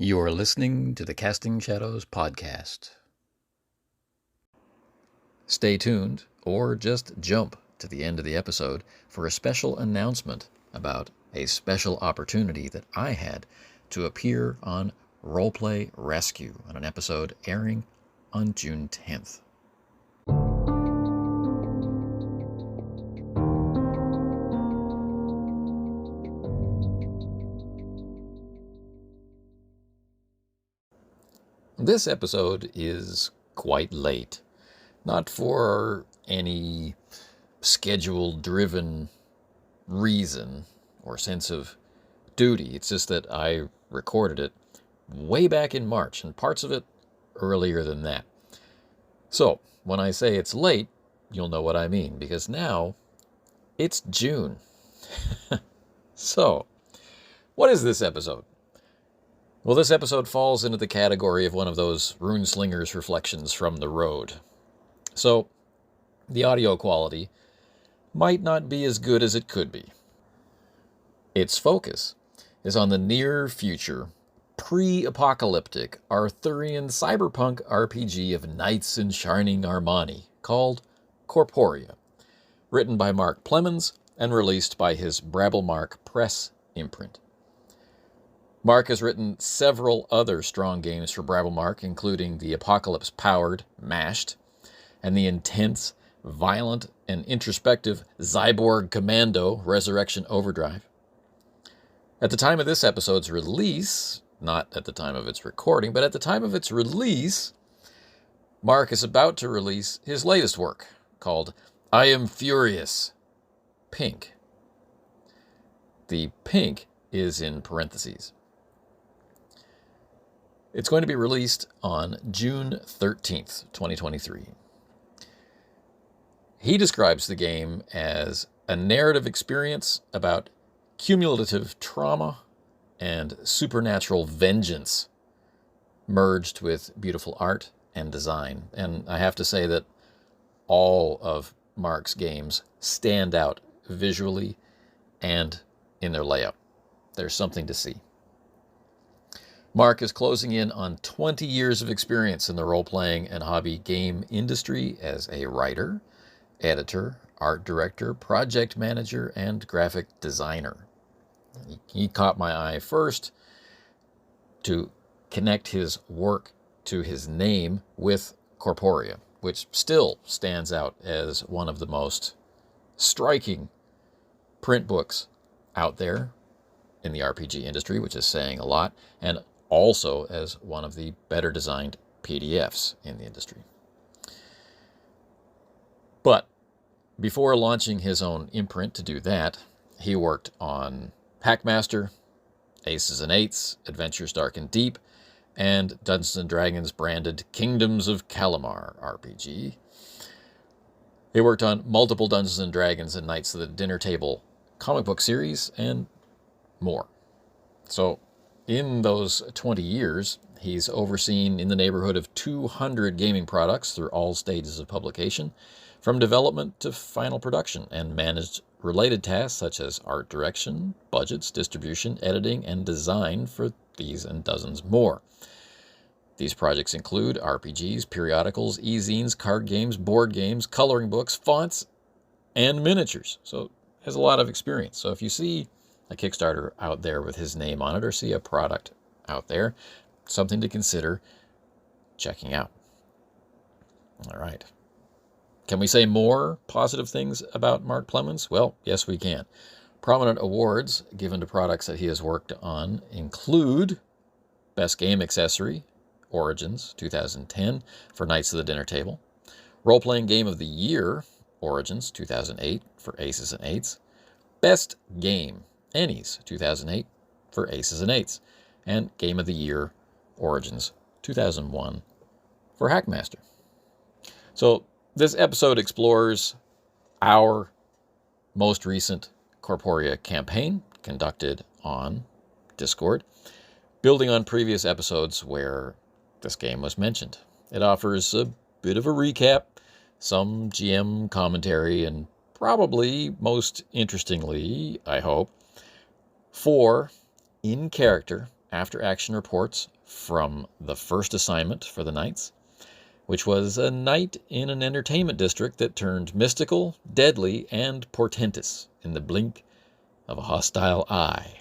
You're listening to the Casting Shadows podcast. Stay tuned, or just jump to the end of the episode for a special announcement about a special opportunity that I had to appear on Roleplay Rescue on an episode airing on June 10th. This episode is quite late, not for any schedule-driven reason or sense of duty. It's just that I recorded it way back in March, and parts of it earlier than that. So, when I say it's late, you'll know what I mean, because now it's June. So, what is this episode? Well, this episode falls into the category of one of those Runeslinger's reflections from the road. So, the audio quality might not be as good as it could be. Its focus is on the near future, pre-apocalyptic, Arthurian cyberpunk RPG of knights in shining Armani called Corporia, written by Mark Plemons and released by his Brabblemark Press imprint. Mark has written several other strong games for Brabblemark, including the apocalypse-powered Mashed and the intense, violent, and introspective Zyborg Commando Resurrection Overdrive. At the time of this episode's release, not at the time of its recording, but at the time of its release, Mark is about to release his latest work, called I Am Furious, Pink. The pink is in parentheses. It's going to be released on June 13th, 2023. He describes the game as a narrative experience about cumulative trauma and supernatural vengeance merged with beautiful art and design. And I have to say that all of Mark's games stand out visually and in their layout. There's something to see. Mark is closing in on 20 years of experience in the role-playing and hobby game industry as a writer, editor, art director, project manager, and graphic designer. He caught my eye first to connect his work to his name with Corporia, which still stands out as one of the most striking print books out there in the RPG industry, which is saying a lot, and also as one of the better designed PDFs in the industry. But before launching his own imprint to do that, he worked on Hackmaster, Aces and Eights, Adventures Dark and Deep, and Dungeons & Dragons branded Kingdoms of Kalimar RPG. He worked on multiple Dungeons & Dragons and Knights of the Dinner Table comic book series, and more. So, in those 20 years, he's overseen in the neighborhood of 200 gaming products through all stages of publication, from development to final production, and managed related tasks such as art direction, budgets, distribution, editing, and design for these and dozens more. These projects include RPGs, periodicals, e-zines, card games, board games, coloring books, fonts, and miniatures. So he has a lot of experience. So if you see a Kickstarter out there with his name on it, or see a product out there, something to consider checking out. All right. Can we say more positive things about Mark Plemons? Well, yes, we can. Prominent awards given to products that he has worked on include Best Game Accessory, Origins, 2010, for Knights of the Dinner Table. Role-Playing Game of the Year, Origins, 2008, for Aces and Eights. Best Game, Ennies, 2008, for Aces and Eights. And Game of the Year, Origins, 2001, for Hackmaster. So, this episode explores our most recent Corporia campaign conducted on Discord, building on previous episodes where this game was mentioned. It offers a bit of a recap, some GM commentary, and probably most interestingly, I hope, 4 in-character after-action reports from the first assignment for the Knights, which was a night in an entertainment district that turned mystical, deadly, and portentous in the blink of a hostile eye.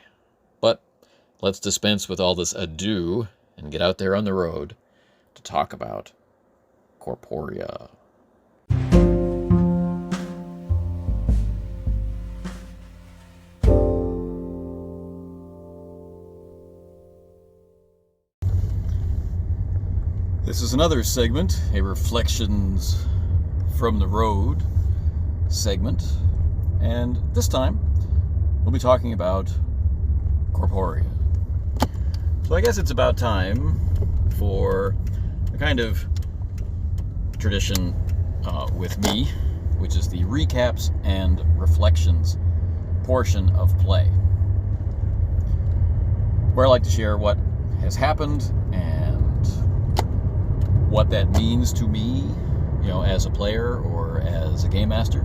But let's dispense with all this ado and get out there on the road to talk about Corporia. This is another segment, a Reflections from the Road segment, and this time we'll be talking about Corporia. So I guess it's about time for a kind of tradition with me, which is the recaps and reflections portion of play, where I like to share what has happened and what that means to me, as a player or as a game master,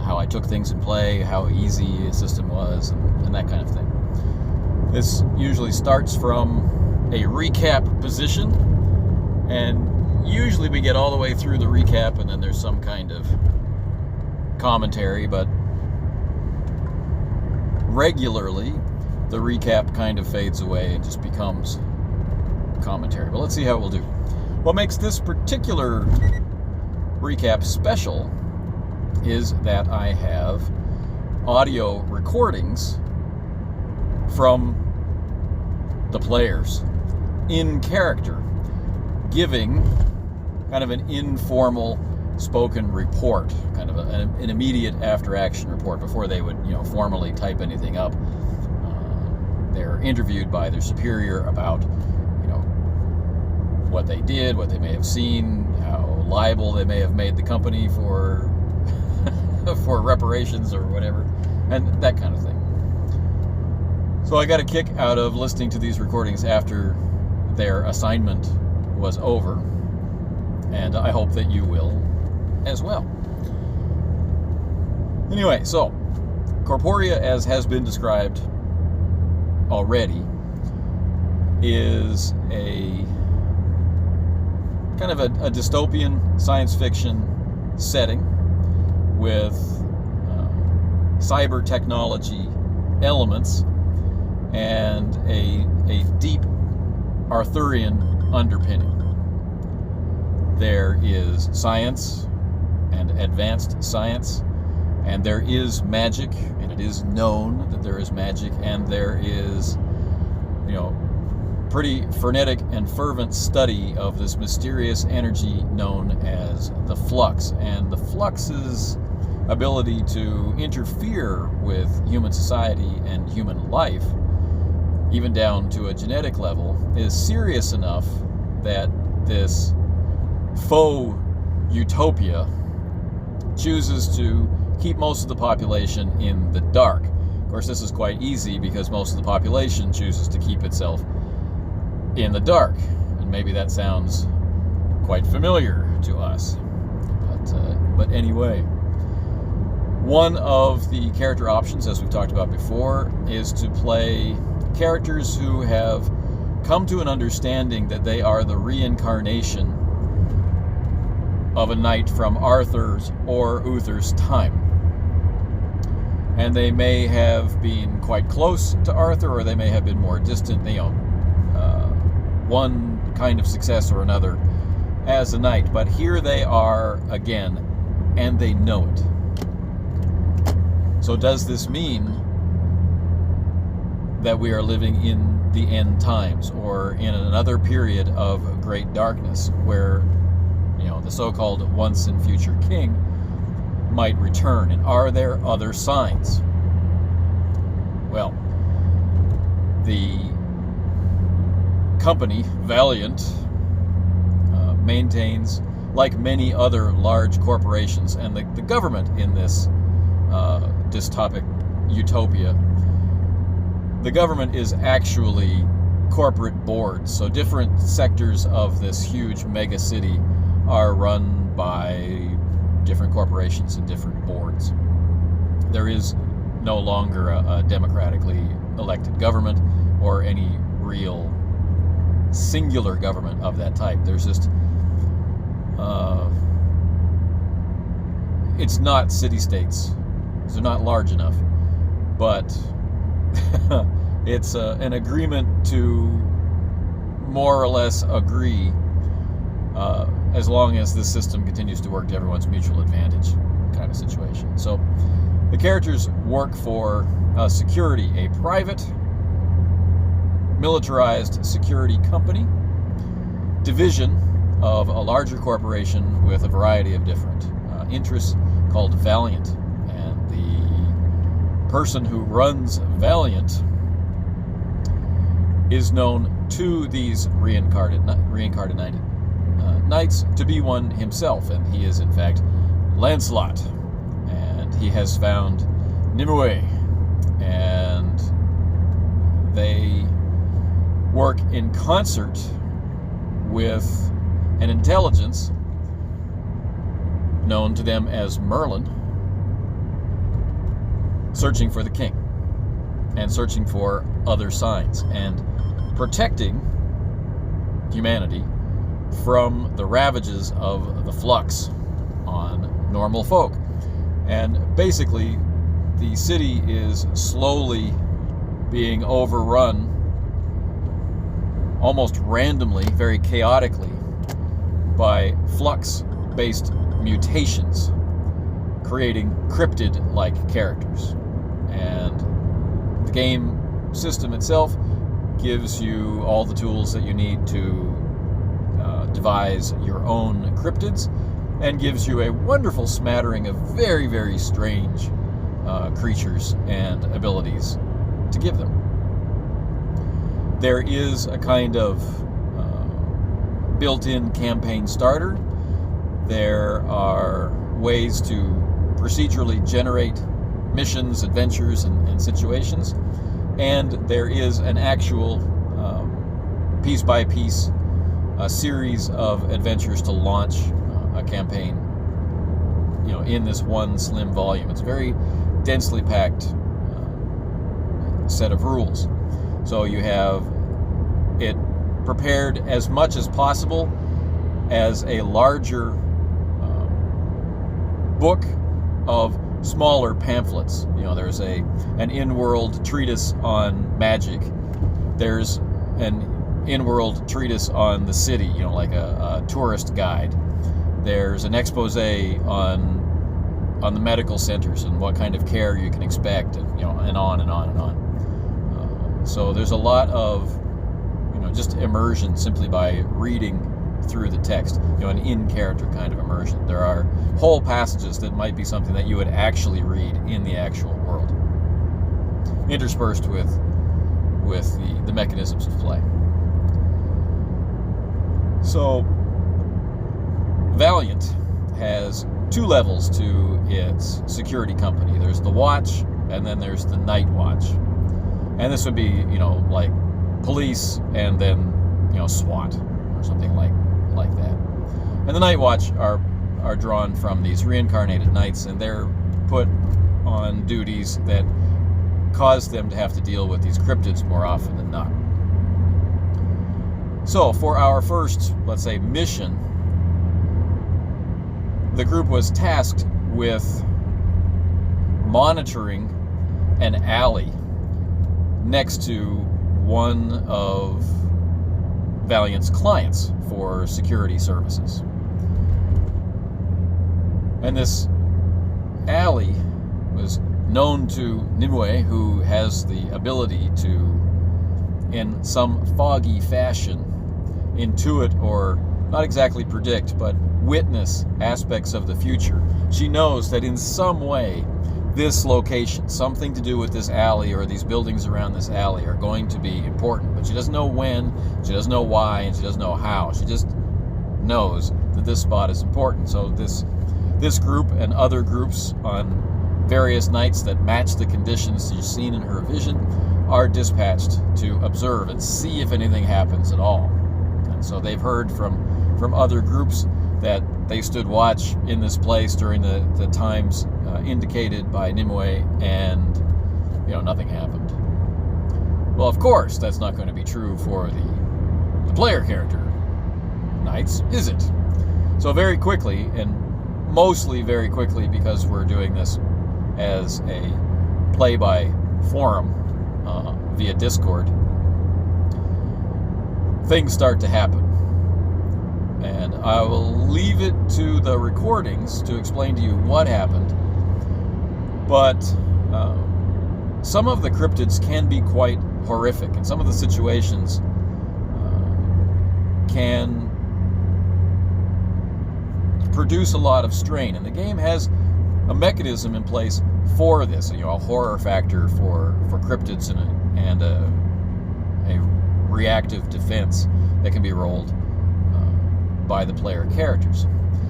how I took things in play, how easy a system was, and that kind of thing. This usually starts from a recap position, and usually we get all the way through the recap and then there's some kind of commentary, but regularly the recap kind of fades away and just becomes commentary. But let's see how it will do. What makes this particular recap special is that I have audio recordings from the players in character, giving kind of an informal spoken report, kind of an immediate after-action report before they would, formally type anything up. They're interviewed by their superior about what they did, what they may have seen, how liable they may have made the company for for reparations or whatever, and that kind of thing. So I got a kick out of listening to these recordings after their assignment was over, and I hope that you will as well. Anyway, so Corporia, as has been described already, is a kind of a dystopian science fiction setting with cyber technology elements and a deep Arthurian underpinning. There is science and advanced science, and there is magic, and it is known that there is magic, and there is, pretty frenetic and fervent study of this mysterious energy known as the flux. And the flux's ability to interfere with human society and human life, even down to a genetic level, is serious enough that this faux utopia chooses to keep most of the population in the dark. Of course, this is quite easy because most of the population chooses to keep itself in the dark, and maybe that sounds quite familiar to us, but anyway, one of the character options, as we've talked about before, is to play characters who have come to an understanding that they are the reincarnation of a knight from Arthur's or Uther's time, and they may have been quite close to Arthur, or they may have been more distant, one kind of success or another as a knight, but here they are again, and they know it. So does this mean that we are living in the end times, or in another period of great darkness, where the so-called once and future king might return? And are there other signs? Well, the company, Valiant, maintains, like many other large corporations, and the government in this dystopic utopia, the government is actually corporate boards. So different sectors of this huge mega city are run by different corporations and different boards. There is no longer a democratically elected government or any real singular government of that type. There's just it's not city-states. They're not large enough, but it's an agreement to more or less agree as long as this system continues to work to everyone's mutual advantage kind of situation. So the characters work for security, a private militarized security company, division of a larger corporation with a variety of different interests called Valiant. And the person who runs Valiant is known to these reincarnated knights to be one himself, and he is in fact Lancelot, and he has found Nimue, and they work in concert with an intelligence known to them as Merlin, searching for the king and searching for other signs and protecting humanity from the ravages of the flux on normal folk. And basically, the city is slowly being overrun almost randomly, very chaotically, by flux-based mutations, creating cryptid-like characters. And the game system itself gives you all the tools that you need to devise your own cryptids, and gives you a wonderful smattering of very, very strange creatures and abilities to give them. There is a kind of built-in campaign starter. There are ways to procedurally generate missions, adventures, and situations. And there is an actual piece-by-piece series of adventures to launch a campaign, in this one slim volume. It's a very densely packed set of rules. So you have it prepared as much as possible as a larger book of smaller pamphlets. There's an in-world treatise on magic. There's an in-world treatise on the city, like a tourist guide. There's an expose on the medical centers and what kind of care you can expect, and and on and on and on. So there's a lot of just immersion simply by reading through the text, an in-character kind of immersion. There are whole passages that might be something that you would actually read in the actual world, interspersed with the mechanisms of play. So Valiant has two levels to its security company. There's the Watch, and then there's the Night Watch. And this would be, like police, and then, SWAT or something like that. And the Night Watch are drawn from these reincarnated knights, and they're put on duties that cause them to have to deal with these cryptids more often than not. So for our first, let's say, mission, the group was tasked with monitoring an alley next to one of Valiant's clients for security services. And this alley was known to Nimue, who has the ability to, in some foggy fashion, intuit, or not exactly predict, but witness aspects of the future. She knows that in some way this location, something to do with this alley or these buildings around this alley, are going to be important, but she doesn't know when, she doesn't know why, and she doesn't know how. She just knows that this spot is important. So this group and other groups on various nights that match the conditions she's seen in her vision are dispatched to observe and see if anything happens at all. And so they've heard from other groups that they stood watch in this place during the times indicated by Nimue, and nothing happened. Well, of course, that's not going to be true for the player character knights, is it? So very quickly, and mostly very quickly because we're doing this as a play-by forum via Discord, things start to happen. And I will leave it to the recordings to explain to you what happened. But some of the cryptids can be quite horrific, and some of the situations can produce a lot of strain. And the game has a mechanism in place for this, a horror factor for cryptids and a reactive defense that can be rolled by the player characters.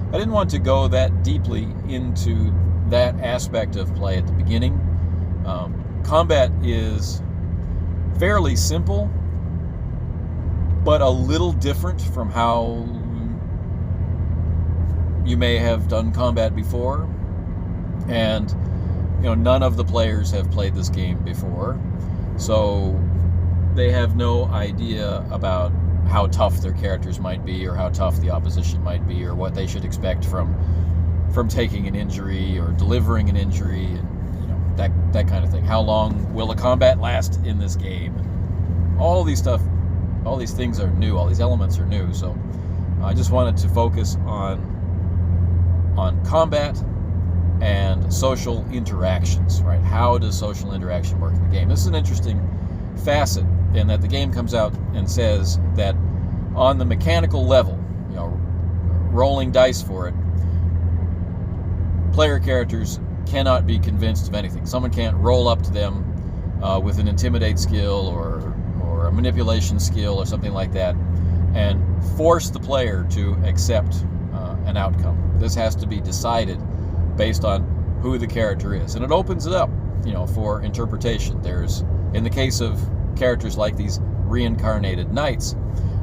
I didn't want to go that deeply into that aspect of play at the beginning. Combat is fairly simple, but a little different from how you may have done combat before. And none of the players have played this game before, so they have no idea about how tough their characters might be, or how tough the opposition might be, or what they should expect from taking an injury or delivering an injury, and that kind of thing. How long will a combat last in this game? All these things are new. All these elements are new. So I just wanted to focus on combat and social interactions, right? How does social interaction work in the game? This is an interesting facet in that the game comes out and says that on the mechanical level, rolling dice for it, player characters cannot be convinced of anything. Someone can't roll up to them with an intimidate skill or a manipulation skill or something like that and force the player to accept an outcome. This has to be decided based on who the character is, and it opens it up, for interpretation. There's, in the case of characters like these reincarnated knights,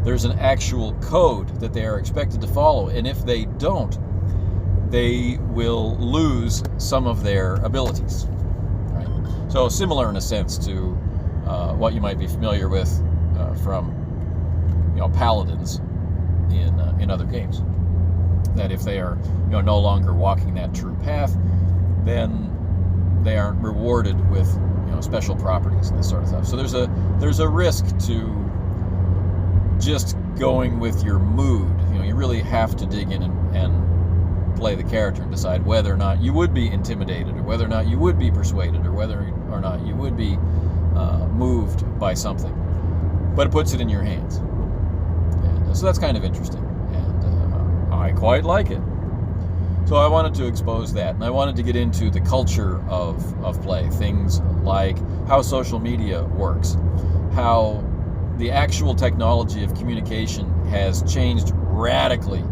there's an actual code that they are expected to follow, and if they don't, they will lose some of their abilities. Right? So similar in a sense to what you might be familiar with from paladins in other games. That if they are no longer walking that true path, then they aren't rewarded with special properties and this sort of stuff. So there's a risk to just going with your mood. You really have to dig in and play the character and decide whether or not you would be intimidated, or whether or not you would be persuaded, or whether or not you would be moved by something. But it puts it in your hands. And so that's kind of interesting. And I quite like it. So I wanted to expose that, and I wanted to get into the culture of play. Things like how social media works, how the actual technology of communication has changed radically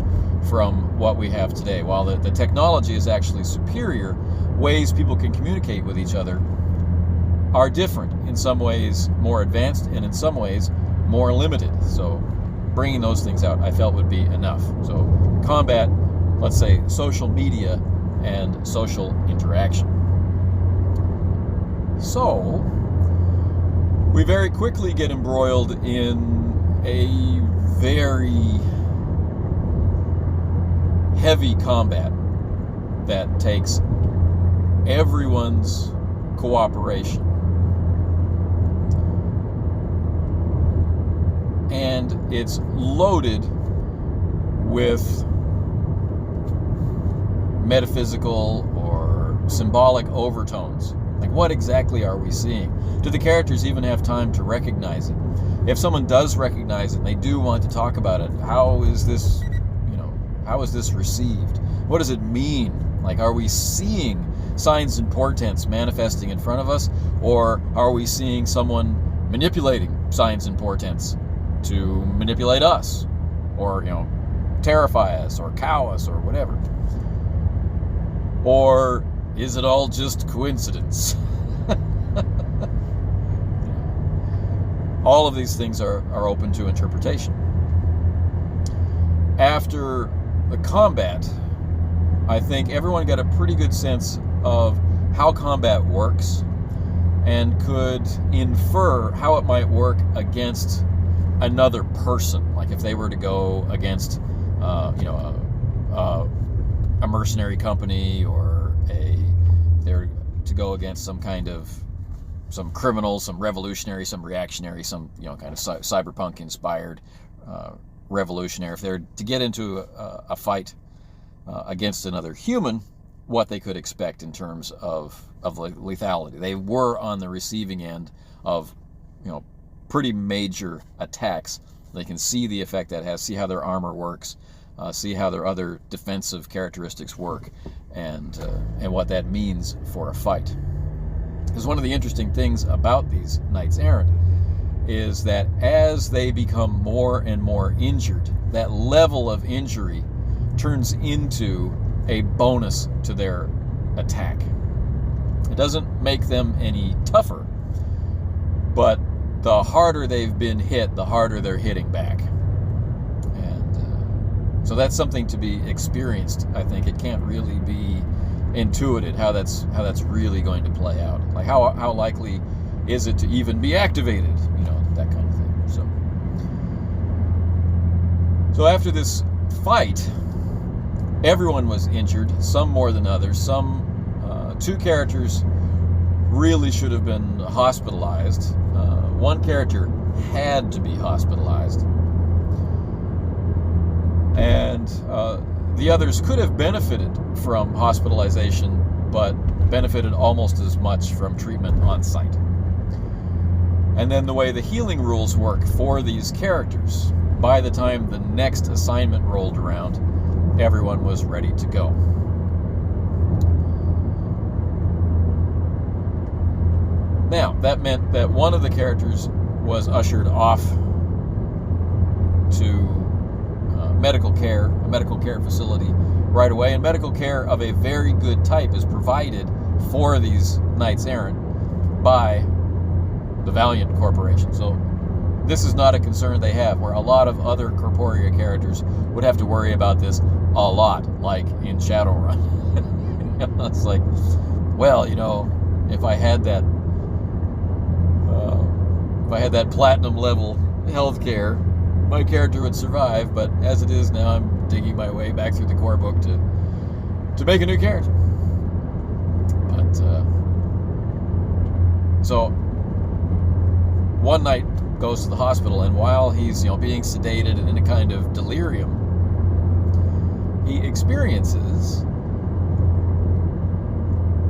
from what we have today. While the technology is actually superior, ways people can communicate with each other are different. In some ways more advanced, and in some ways more limited. So bringing those things out I felt would be enough. So combat, let's say social media and social interaction. So we very quickly get embroiled in a very heavy combat that takes everyone's cooperation. And it's loaded with metaphysical or symbolic overtones. Like, what exactly are we seeing? Do the characters even have time to recognize it? If someone does recognize it and they do want to talk about it, how is this received? What does it mean? Like, are we seeing signs and portents manifesting in front of us, or are we seeing someone manipulating signs and portents to manipulate us, or terrify us, or cow us, or whatever? Or is it all just coincidence? All of these things are open to interpretation. After the combat, I think everyone got a pretty good sense of how combat works and could infer how it might work against another person. Like if they were to go against, a mercenary company, or they're to go against some criminal, some revolutionary, some reactionary, some kind of cyberpunk inspired revolutionary. If they're to get into a fight against another human, what they could expect in terms of lethality. They were on the receiving end of pretty major attacks. They can see the effect that has, see how their armor works, see how their other defensive characteristics work, and what that means for a fight. Because one of the interesting things about these knights errant is that as they become more and more injured, that level of injury turns into a bonus to their attack. It doesn't make them any tougher, but the harder they've been hit, the harder they're hitting back. And so that's something to be experienced. I think it can't really be intuited how that's really going to play out. Like how likely is it to even be activated? That kind of thing. So after this fight, everyone was injured, some more than others. Some two characters really should have been hospitalized. One character had to be hospitalized. And the others could have benefited from hospitalization, but benefited almost as much from treatment on site. And then the way the healing rules work for these characters, by the time the next assignment rolled around, everyone was ready to go. Now, that meant that one of the characters was ushered off to medical care, a medical care facility right away, and medical care of a very good type is provided for these knights errant by the Valiant Corporation. So this is not a concern they have, where a lot of other Corporia characters would have to worry about this a lot, like in Shadowrun. It's like, well, if I had that platinum level healthcare, my character would survive. But as it is now, I'm digging my way back through the core book to make a new character. But so one knight goes to the hospital, and while he's being sedated and in a kind of delirium, he experiences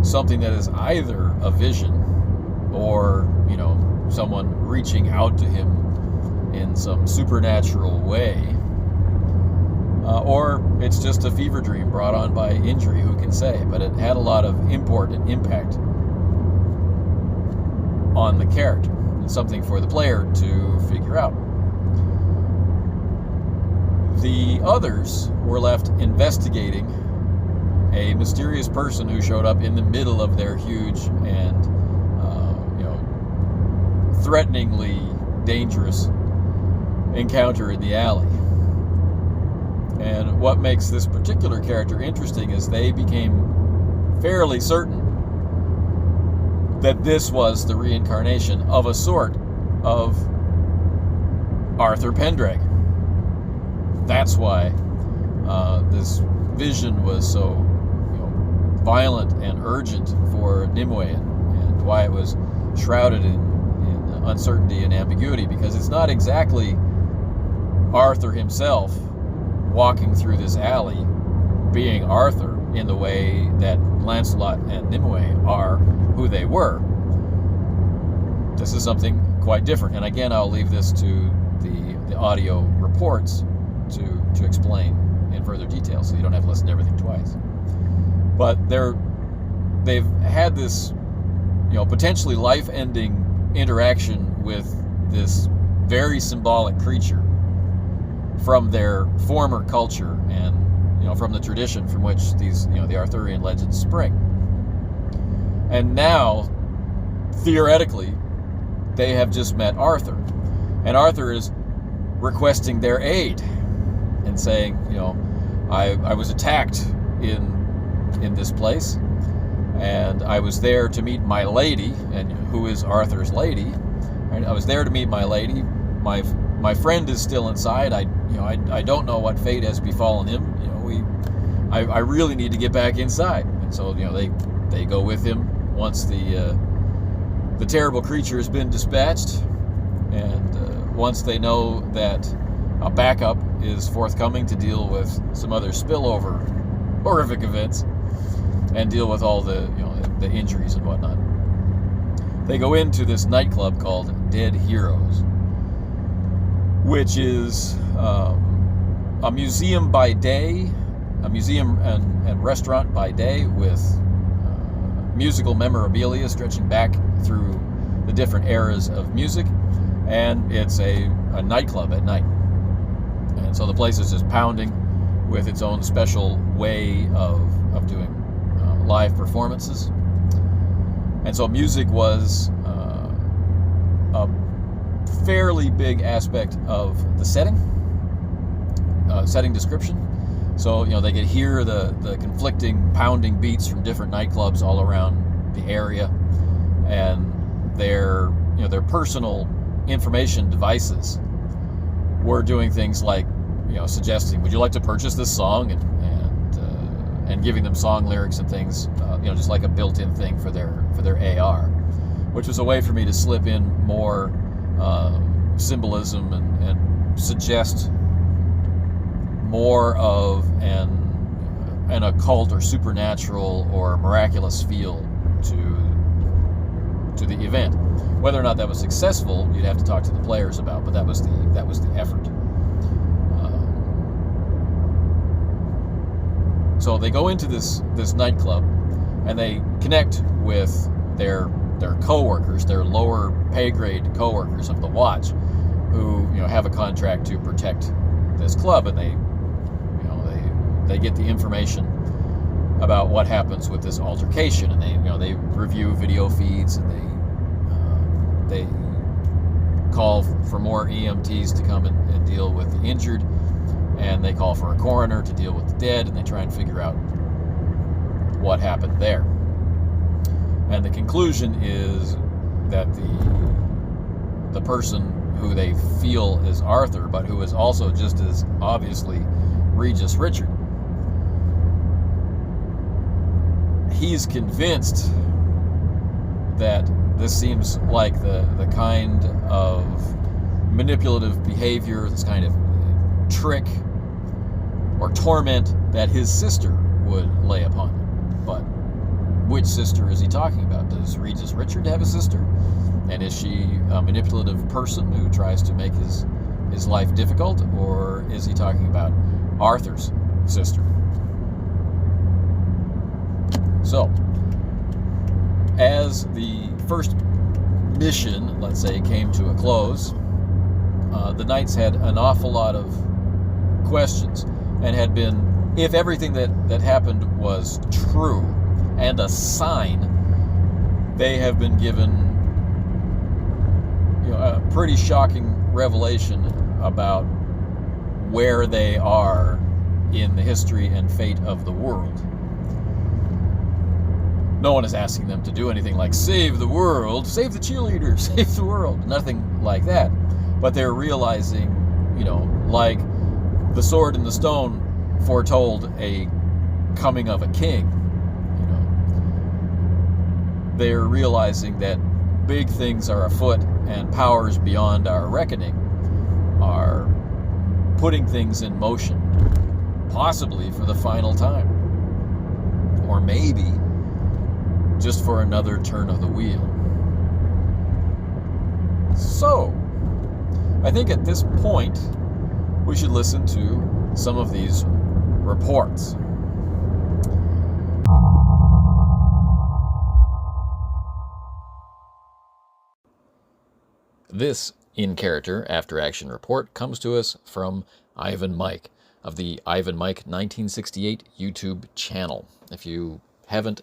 something that is either a vision or someone reaching out to him in some supernatural way, or it's just a fever dream brought on by injury, who can say. But it had a lot of import and impact on the character. It's something for the player to figure out. The others were left investigating a mysterious person who showed up in the middle of their huge and threateningly dangerous encounter in the alley. And what makes this particular character interesting is they became fairly certain that this was the reincarnation of a sort of Arthur Pendragon. That's why this vision was so violent and urgent for Nimue, and why it was shrouded in uncertainty and ambiguity, because it's not exactly Arthur himself walking through this alley being Arthur in the way that Lancelot and Nimue are who they were. This is something quite different. And again, I'll leave this to the audio reports to explain in further detail, so you don't have to listen to everything twice. But they've had this potentially life-ending interaction with this very symbolic creature from their former culture, and from the tradition from which these the Arthurian legends spring. And now, theoretically, they have just met Arthur, and Arthur is requesting their aid and saying, I was attacked in this place, And I was there to meet my lady, and who is Arthur's lady. Right? I was there to meet my lady. My friend is still inside. I don't know what fate has befallen him. I really need to get back inside. And so they go with him once the terrible creature has been dispatched, and once they know that a backup is forthcoming to deal with some other spillover horrific events and deal with all the injuries and whatnot. They go into this nightclub called Dead Heroes, which is a museum by day, a museum and restaurant by day, with musical memorabilia stretching back through the different eras of music, and it's a nightclub at night. And so the place is just pounding with its own special way of doing live performances. And so music was a fairly big aspect of the setting description. So they could hear the conflicting pounding beats from different nightclubs all around the area, and their personal information devices were doing things like suggesting, would you like to purchase this song, and giving them song lyrics and things, just like a built-in thing for their AR, which was a way for me to slip in more symbolism and suggest more of an occult or supernatural or miraculous feel to the event. Whether or not that was successful, you'd have to talk to the players about, but that was the effort. So they go into this nightclub, and they connect with their co-workers, their lower pay grade co-workers of the Watch, who have a contract to protect this club, and they get the information about what happens with this altercation, and they review video feeds, and they call for more EMTs to come and deal with the injured, and they call for a coroner to deal with the dead, and they try and figure out what happened there. And the conclusion is that the person who they feel is Arthur, but who is also just as obviously Regis Richard, he's convinced that this seems like the kind of manipulative behavior, this kind of trick or torment that his sister would lay upon him. But which sister is he talking about? Does Regis Richard have a sister? And is she a manipulative person who tries to make his life difficult? Or is he talking about Arthur's sister? So, as the first mission, let's say, came to a close, the Knights had an awful lot of questions, and had been, if everything that happened was true and a sign, they have been given a pretty shocking revelation about where they are in the history and fate of the world. No one is asking them to do anything like save the world, save the cheerleaders, save the world, nothing like that. But they're realizing, like the sword and the stone foretold a coming of a king, they're realizing that big things are afoot, and powers beyond our reckoning are putting things in motion, possibly for the final time, or maybe just for another turn of the wheel. So, I think at this point, we should listen to some of these reports. This in-character after-action report comes to us from Ivan Mike of the Ivan Mike 1968 YouTube channel. If you haven't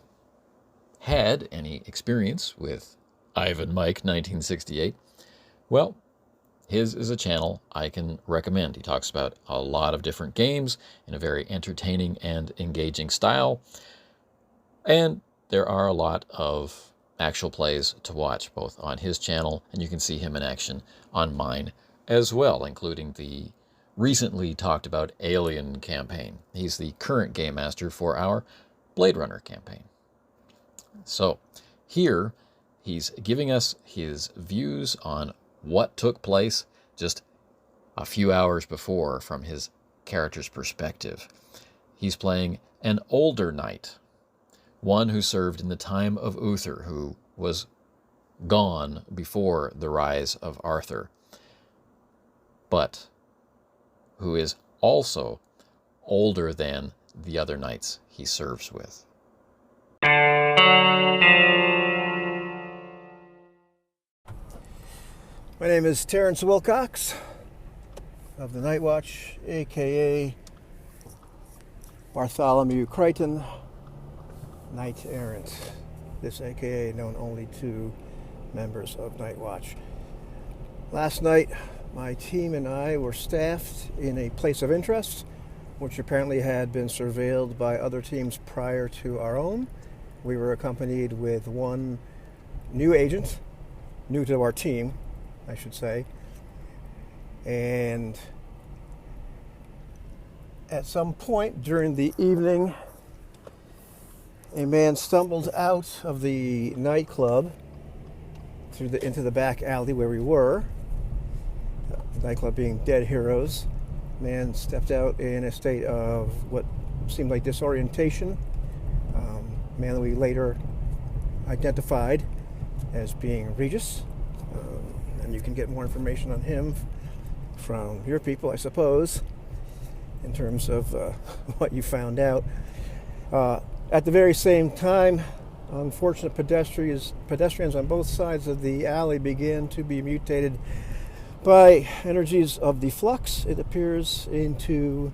had any experience with Ivan Mike 1968, well, his is a channel I can recommend. He talks about a lot of different games in a very entertaining and engaging style. And there are a lot of actual plays to watch, both on his channel, and you can see him in action on mine as well, including the recently talked about Alien campaign. He's the current game master for our Blade Runner campaign. So here he's giving us his views on what took place just a few hours before from his character's perspective. He's playing an older knight, one who served in the time of Uther, who was gone before the rise of Arthur, but who is also older than the other knights he serves with. My name is Terrence Wilcox of the Night Watch, aka Bartholomew Crichton, Knight Errant. This aka known only to members of Night Watch. Last night, my team and I were staffed in a place of interest, which apparently had been surveilled by other teams prior to our own. We were accompanied with one new agent, new to our team, I should say. And at some point during the evening, a man stumbled out of the nightclub into the back alley where we were. The nightclub being Dead Heroes. Man stepped out in a state of what seemed like disorientation. Man that we later identified as being Regis. And you can get more information on him from your people, I suppose, in terms of what you found out. At the very same time, unfortunate pedestrians on both sides of the alley began to be mutated by energies of the flux, it appears, into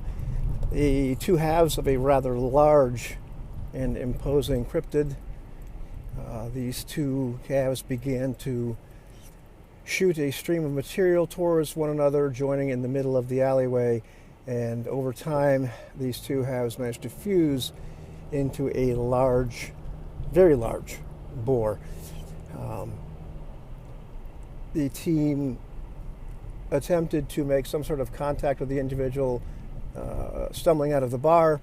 the two halves of a rather large and imposing cryptid. These two halves began to shoot a stream of material towards one another, joining in the middle of the alleyway, and over time these two halves managed to fuse into a large, very large boar. The team attempted to make some sort of contact with the individual stumbling out of the bar.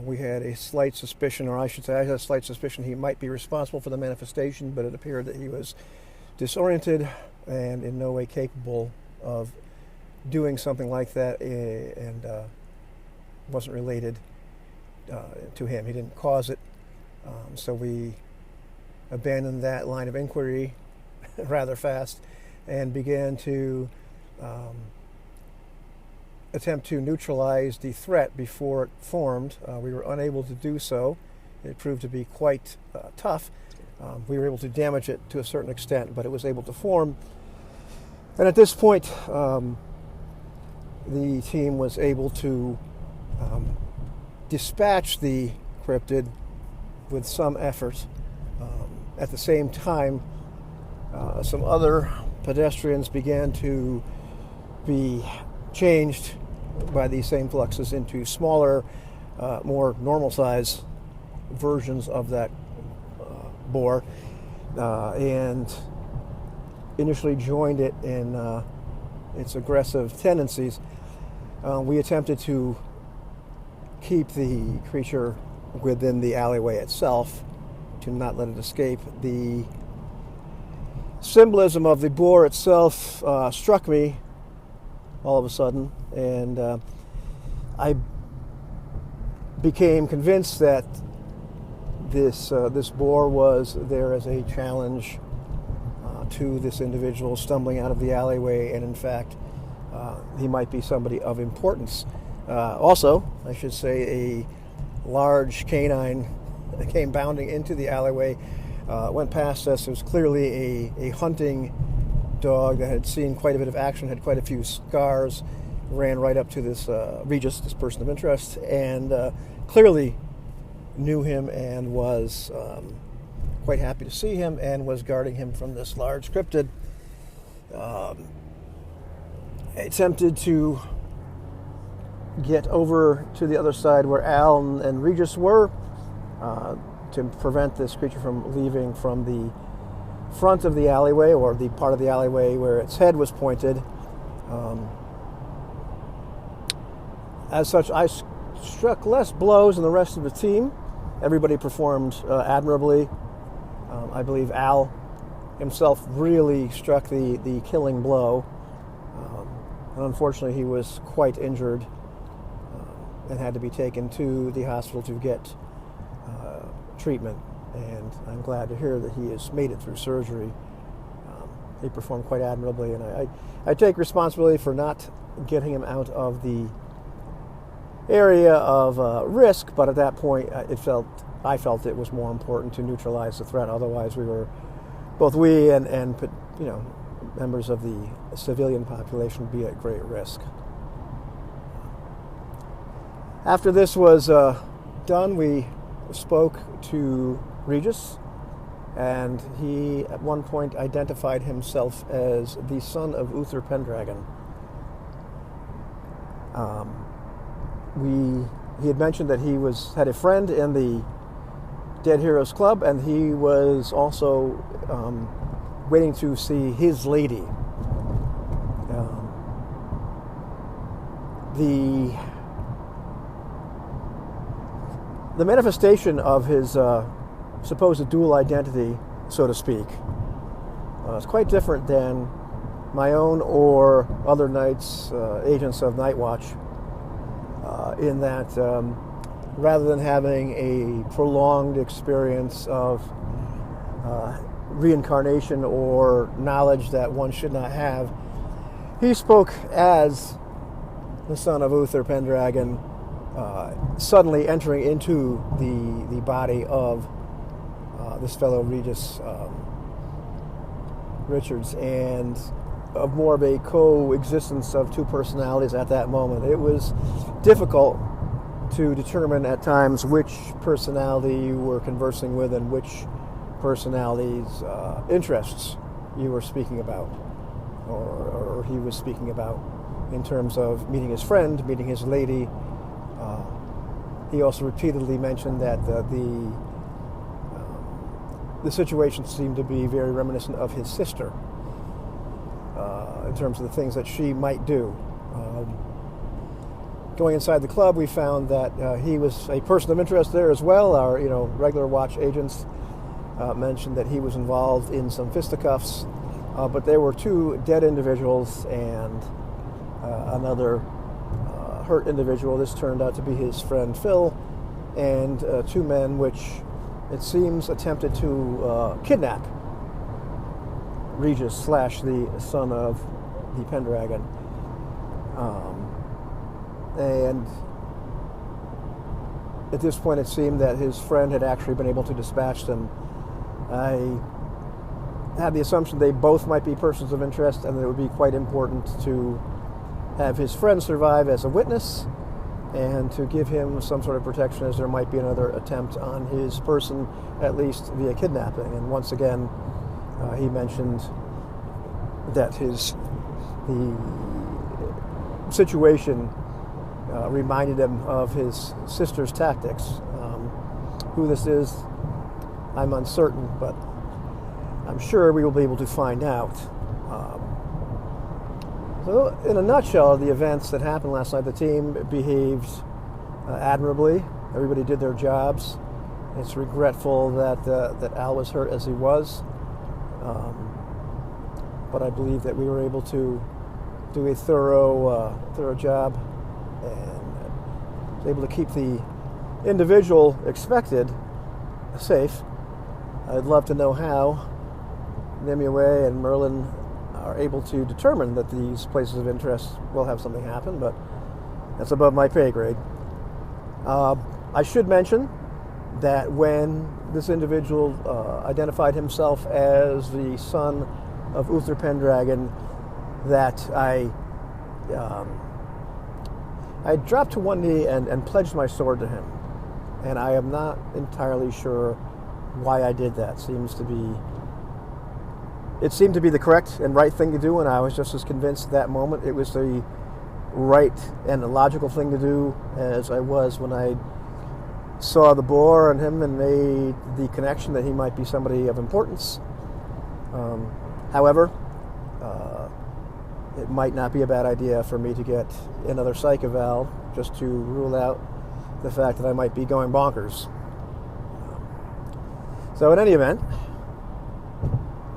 We had a slight suspicion, or I should say I had a slight suspicion he might be responsible for the manifestation, but it appeared that he was disoriented and in no way capable of doing something like that, and wasn't related to him. He didn't cause it. So we abandoned that line of inquiry rather fast and began to attempt to neutralize the threat before it formed. We were unable to do so. It proved to be quite tough. We were able to damage it to a certain extent, but it was able to form. And at this point, the team was able to dispatch the cryptid with some effort. At the same time, some other pedestrians began to be changed by these same fluxes into smaller, more normal size versions of that boar, and initially joined it in its aggressive tendencies. We attempted to keep the creature within the alleyway itself, to not let it escape. The symbolism of the boar itself struck me all of a sudden, and I became convinced that this boar was there as a challenge to this individual stumbling out of the alleyway, and in fact he might be somebody of importance. Also, I should say, a large canine came bounding into the alleyway, went past us. It was clearly a hunting dog that had seen quite a bit of action, had quite a few scars, ran right up to this Regis, this person of interest, and clearly knew him and was quite happy to see him and was guarding him from this large cryptid. Attempted to get over to the other side where Al and Regis were. to prevent this creature from leaving from the front of the alleyway, or the part of the alleyway where its head was pointed. As such, I struck less blows than the rest of the team. Everybody performed admirably. I believe Al himself really struck the killing blow. And unfortunately, he was quite injured and had to be taken to the hospital to get treatment. And I'm glad to hear that he has made it through surgery. He performed quite admirably, and I take responsibility for not getting him out of the area of risk, but at that point I felt it was more important to neutralize the threat. Otherwise, both we and members of the civilian population would be at great risk. After this was done, we spoke to Regis, and he at one point identified himself as the son of Uther Pendragon. He had mentioned that he had a friend in the Dead Heroes Club, and he was also waiting to see his lady. The manifestation of his supposed dual identity, so to speak, is quite different than my own or other knights, agents of Night Watch, in that rather than having a prolonged experience of reincarnation or knowledge that one should not have, he spoke as the son of Uther Pendragon, suddenly entering into the body of this fellow Regis Richards, and of more of a coexistence of two personalities at that moment. It was difficult to determine at times which personality you were conversing with and which personality's interests you were speaking about, or he was speaking about, in terms of meeting his friend, meeting his lady. He also repeatedly mentioned that the situation seemed to be very reminiscent of his sister, in terms of the things that she might do. Going inside the club, we found that he was a person of interest there as well. Our regular watch agents mentioned that he was involved in some fisticuffs, but there were two dead individuals and another hurt individual. This turned out to be his friend Phil, and two men which it seems attempted to kidnap Regis / the son of the Pendragon. And at this point it seemed that his friend had actually been able to dispatch them. I had the assumption they both might be persons of interest, and that it would be quite important to have his friend survive as a witness and to give him some sort of protection, as there might be another attempt on his person, at least via kidnapping. And once again, he mentioned that the situation reminded him of his sister's tactics. Who this is, I'm uncertain, but I'm sure we will be able to find out. So, in a nutshell, the events that happened last night, the team behaved admirably. Everybody did their jobs. It's regretful that Al was hurt as he was, but I believe that we were able to do a thorough job, and was able to keep the individual expected safe. I'd love to know how Nimue and Merlin are able to determine that these places of interest will have something happen, but that's above my pay grade. I should mention that when this individual identified himself as the son of Uther Pendragon, that I dropped to one knee and pledged my sword to him. And I am not entirely sure why I did that. It seemed to be the correct and right thing to do, and I was just as convinced at that moment it was the right and the logical thing to do as I was when I saw the boar and him and made the connection that he might be somebody of importance. However, it might not be a bad idea for me to get another psych eval just to rule out the fact that I might be going bonkers. So in any event,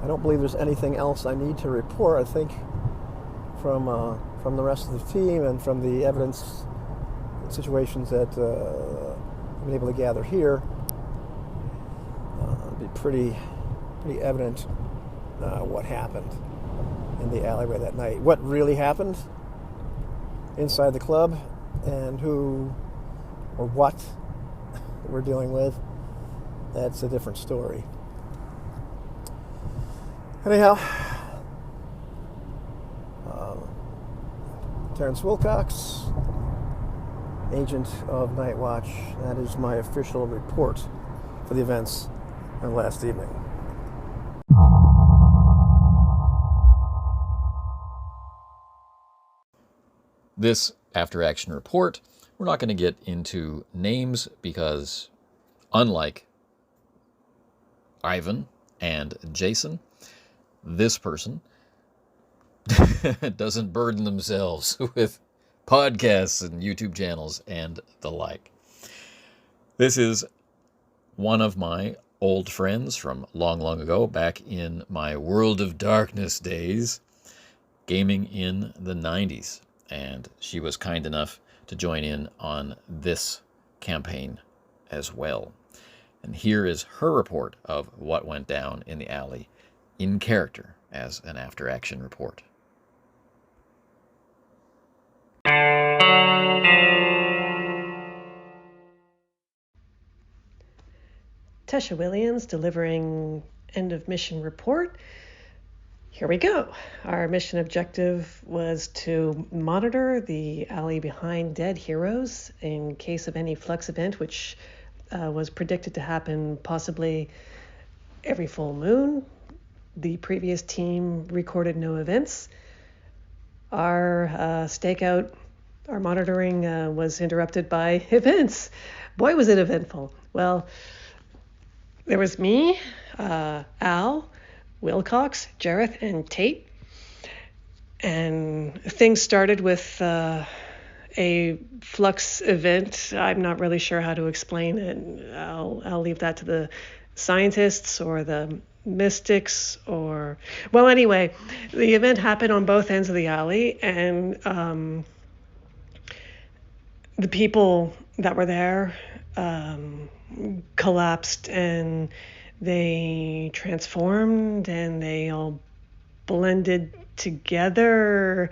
I don't believe there's anything else I need to report. I think from the rest of the team and from the evidence situations that I've been able to gather here, it'd be pretty evident what happened in the alleyway that night. What really happened inside the club and who or what we're dealing with, that's a different story. Anyhow, Terrence Wilcox, agent of Night Watch. That is my official report for the events of last evening. This after-action report, we're not going to get into names because, unlike Ivan and Jason, this person doesn't burden themselves with podcasts and YouTube channels and the like. This is one of my old friends from long, long ago, back in my World of Darkness days, gaming in the 90s. And she was kind enough to join in on this campaign as well. And here is her report of what went down in the alley in character as an after-action report. Tesha Williams delivering end of mission report. Here we go. Our mission objective was to monitor the alley behind dead heroes in case of any flux event, which was predicted to happen possibly every full moon. The previous team recorded no events. Our stakeout, our monitoring was interrupted by events. Boy, was it eventful. Well, there was me, Al, Wilcox, Jareth, and Tate. And things started with a flux event. I'm not really sure how to explain it. I'll leave that to the scientists or the mystics or... Well, anyway, the event happened on both ends of the alley, and the people that were there collapsed, and they transformed, and they all blended together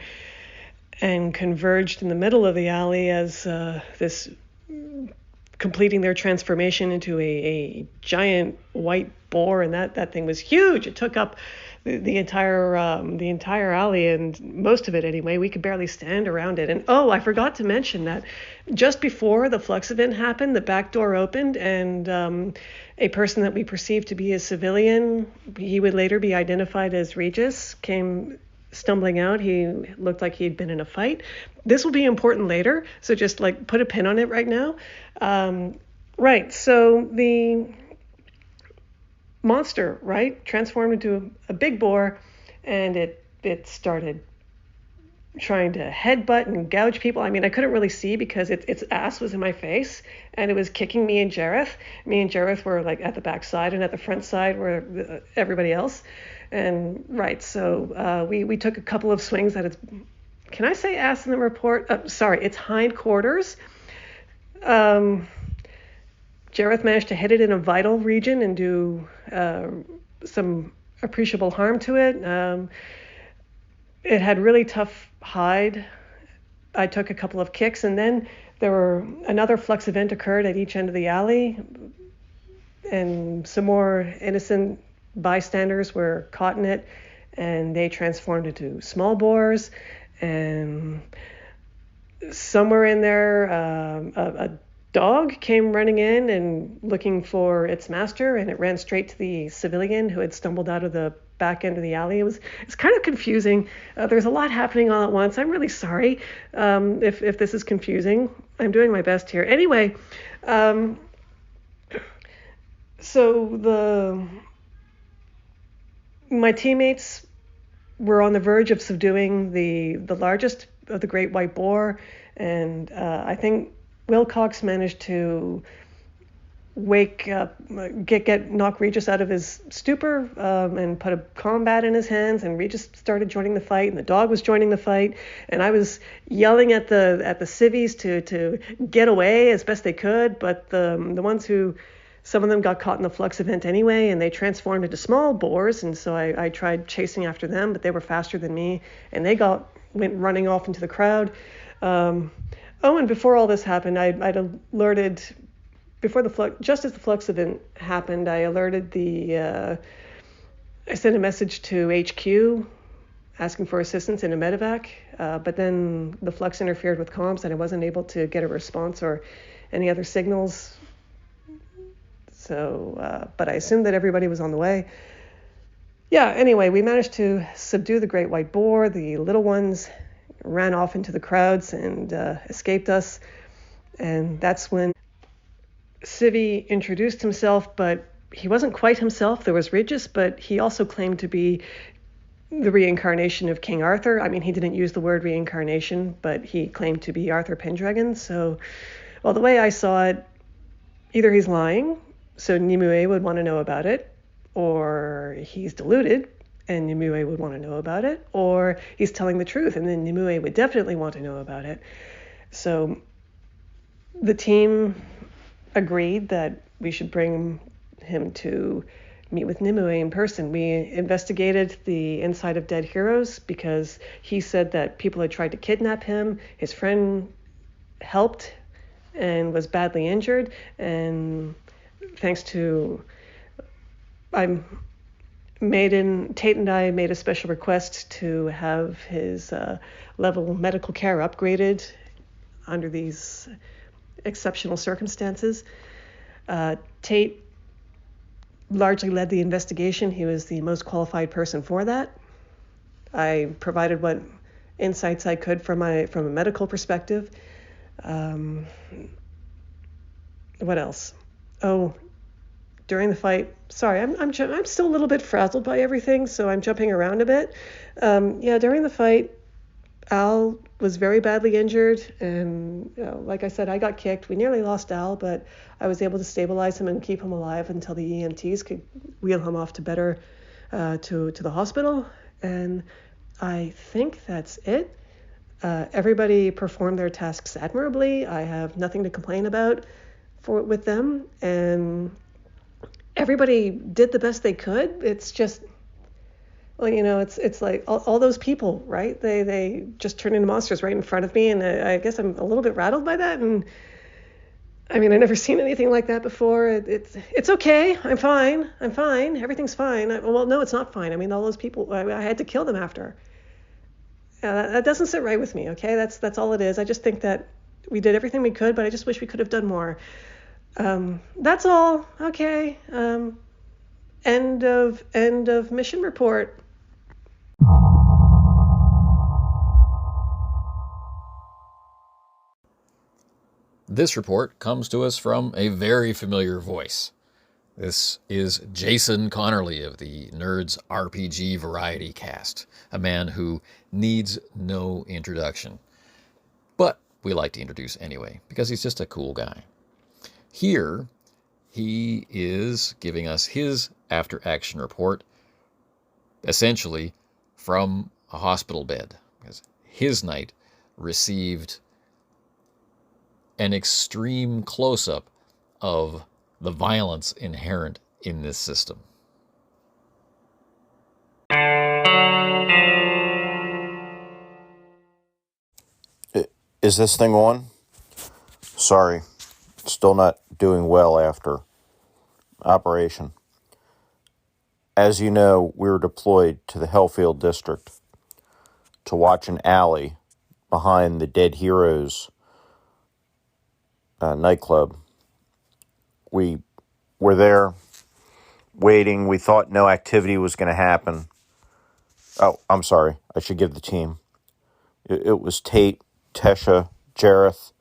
and converged in the middle of the alley as this completing their transformation into a giant white boar, and that thing was huge. It took up the entire alley, and most of it anyway. We could barely stand around it. And I forgot to mention that just before the flux event happened, the back door opened, and a person that we perceived to be a civilian, he would later be identified as Regis, came stumbling out. He looked like he'd been in a fight. This will be important later, so just put a pin on it right now. Right, so the monster, transformed into a big boar, and it started trying to headbutt and gouge people. I mean, I couldn't really see because its ass was in my face, and it was kicking me and Jareth. Me and Jareth were at the back side, and at the front side were everybody else. And so we took a couple of swings at its, can I say ass in the report? Sorry, its hindquarters. Jareth managed to hit it in a vital region and do some appreciable harm to it. It had really tough hide. I took a couple of kicks, and then another flux event occurred at each end of the alley, and some more innocent bystanders were caught in it, and they transformed into small boars. And somewhere in there, a dog came running in and looking for its master, and it ran straight to the civilian who had stumbled out of the back end of the alley. It's kind of confusing. There's a lot happening all at once. I'm really sorry if this is confusing. I'm doing my best here. Anyway, So my teammates were on the verge of subduing the largest of the great white boar, and I think Wilcox managed to knock Regis out of his stupor, and put a combat in his hands, and Regis started joining the fight, and the dog was joining the fight, and I was yelling at the civvies to get away as best they could, but the ones who, some of them got caught in the flux event anyway, and they transformed into small boars, and so I tried chasing after them, but they were faster than me, and they went running off into the crowd. And before all this happened, I'd alerted, just as the flux event happened, I alerted I sent a message to HQ asking for assistance in a medevac, but then the flux interfered with comms, and I wasn't able to get a response or any other signals. So, but I assumed that everybody was on the way. Yeah, anyway, we managed to subdue the great white boar. The little ones ran off into the crowds and escaped us. And that's when Civi introduced himself, but he wasn't quite himself. There was Regis, but he also claimed to be the reincarnation of King Arthur. I mean, he didn't use the word reincarnation, but he claimed to be Arthur Pendragon. So, well, the way I saw it, either he's lying, so Nimue would want to know about it, or he's deluded, and Nimue would want to know about it, or he's telling the truth, and then Nimue would definitely want to know about it. So the team agreed that we should bring him to meet with Nimue in person. We investigated the inside of Dead Heroes because he said that people had tried to kidnap him. His friend helped and was badly injured, and thanks to Tate and I made a special request to have his level of medical care upgraded under these exceptional circumstances. Tate largely led the investigation. He was the most qualified person for that. I provided what insights I could from a medical perspective. What else? Oh, during the fight, sorry, I'm still a little bit frazzled by everything, so I'm jumping around a bit. During the fight, Al was very badly injured, and like I said, I got kicked. We nearly lost Al, but I was able to stabilize him and keep him alive until the EMTs could wheel him off to the hospital. And I think that's it. Everybody performed their tasks admirably. I have nothing to complain about with them, and everybody did the best they could. It's just, well, it's like all those people, right? They just turned into monsters right in front of me, and I guess I'm a little bit rattled by that. And I mean, I've never seen anything like that before. It's okay. I'm fine. Everything's fine. Well, no, it's not fine. I mean, all those people, I had to kill them after. That doesn't sit right with me. Okay, that's all it is. I just think that we did everything we could, but I just wish we could have done more. That's all. Okay. End of mission report. This report comes to us from a very familiar voice. This is Jason Connerly of the Nerds RPG Variety Cast, a man who needs no introduction. But we like to introduce anyway, because he's just a cool guy. Here, he is giving us his after-action report, essentially from a hospital bed, because his night received an extreme close-up of the violence inherent in this system. Is this thing on? Sorry, still not doing well after operation. As you know, we were deployed to the Hellfield District to watch an alley behind the Dead Heroes nightclub. We were there waiting. We thought no activity was going to happen. Oh, I'm sorry. I should give the team. It was Tate, Tesha, Jareth,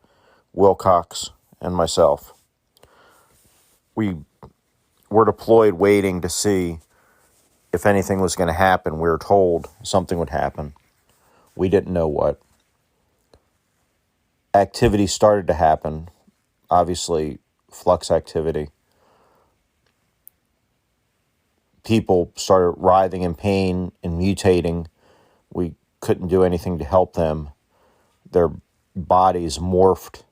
Wilcox, and myself. We were deployed waiting to see if anything was going to happen. We were told something would happen. We didn't know what. Activity started to happen. Obviously, flux activity. People started writhing in pain and mutating. We couldn't do anything to help them. Their bodies morphed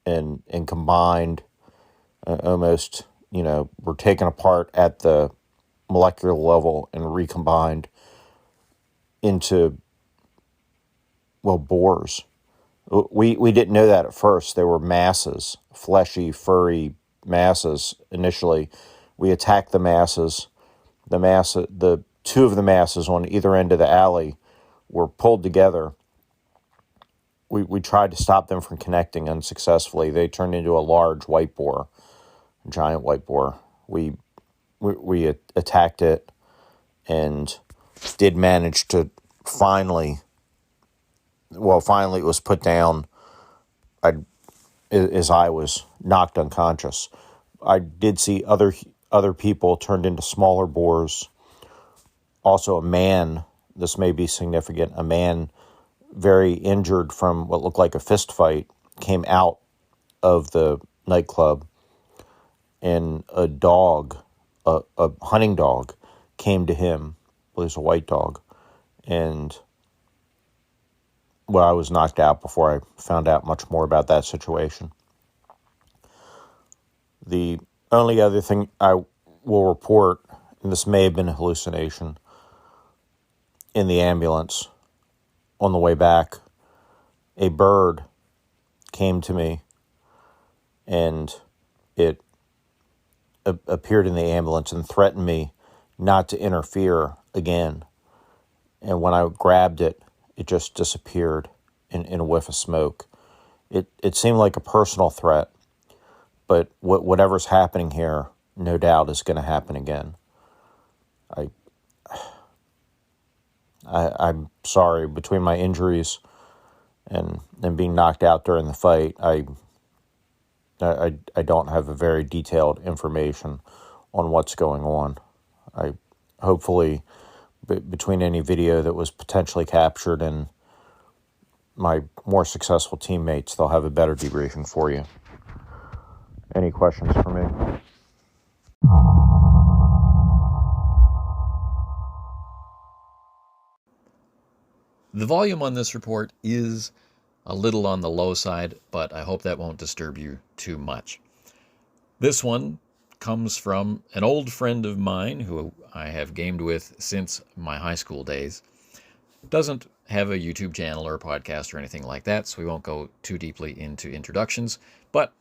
and combined, almost, were taken apart at the molecular level and recombined into, boars. We didn't know that at first. They were masses, fleshy, furry masses initially. We attacked the masses. The two of the masses on either end of the alley were pulled together. We tried to stop them from connecting unsuccessfully. They turned into a large white boar, a giant white boar. We attacked it and did manage to finally it was put down as I was knocked unconscious. I did see other people turned into smaller boars. Also a man, this may be significant, a man very injured from what looked like a fist fight came out of the nightclub, and a dog, a hunting dog, came to him. It was a white dog. And, I was knocked out before I found out much more about that situation. The only other thing I will report, and this may have been a hallucination, in the ambulance on the way back, a bird came to me and it appeared in the ambulance and threatened me not to interfere again. And when I grabbed it, it just disappeared in a whiff of smoke. It seemed like a personal threat, but whatever's happening here, no doubt, is going to happen again. I'm sorry, between my injuries and being knocked out during the fight, I don't have a very detailed information on what's going on. Hopefully, between any video that was potentially captured and my more successful teammates, they'll have a better debriefing for you. Any questions for me? The volume on this report is a little on the low side, but I hope that won't disturb you too much. This one comes from an old friend of mine who I have gamed with since my high school days. Doesn't have a YouTube channel or a podcast or anything like that, so we won't go too deeply into introductions, but